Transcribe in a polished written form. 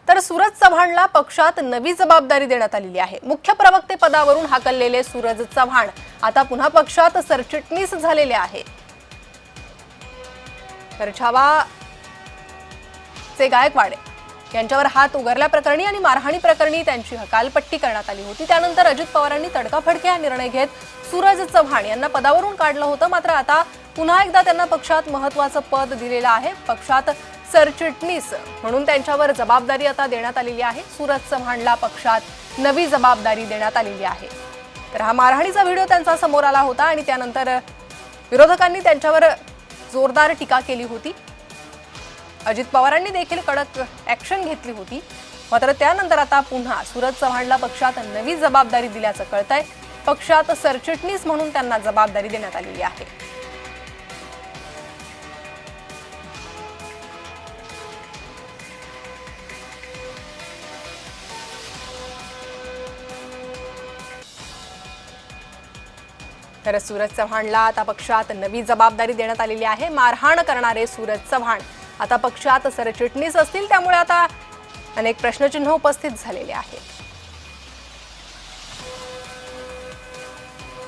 तर सूरज चव्हाणला पक्षात नवी जबाबदारी देण्यात आलेली आहे। मुख्य प्रवक्ते पदावरून हाकललेले सूरज चव्हाण आता पुन्हा पक्षात सरचिटणीस झालेले आहे। तर छावाचे गायकवाड यांच्यावर हात उगारल्याप्रकरणी आणि मारहाणी प्रकरणी त्यांची हकालपट्टी करण्यात आली होती। त्यानंतर अजित पवारांनी तडकाफडकी हा निर्णय घेत सूरज चव्हाण यांना पदावरून काढलं होतं। मात्र आता पुन्हा एकदा त्यांना पक्षात महत्त्वाचं पद दिलेलं आहे। पक्षात सरचिटणीस म्हणून त्यांच्यावर जबाबदारी आता देण्यात आलेली आहे। सूरज चव्हाणला पक्षात नवी जबाबदारी देण्यात आलेली आहे। तर हा मारहाणीचा व्हिडिओ त्यांचा समोर आला होता आणि त्यानंतर विरोधकांनी त्यांच्यावर जोरदार टीका केली होती। अजित पवारांनी देखील कडक ऍक्शन घेतली होती। मात्र त्यानंतर आता पुन्हा सूरज चव्हाणला पक्षात नवी जबाबदारी दिल्याचं कळतंय। पक्षात सरचिटणीस म्हणून त्यांना जबाबदारी देण्यात आलेली आहे। तर सूरज चव्हाणला आता पक्षात नवी जबाबदारी देण्यात आलेली आहे। मारहाण करणारे सूरज चव्हाण आता पक्षात सरचिटणीस असतील, त्यामुळे आता अनेक प्रश्नचिन्ह उपस्थित झालेले आहेत।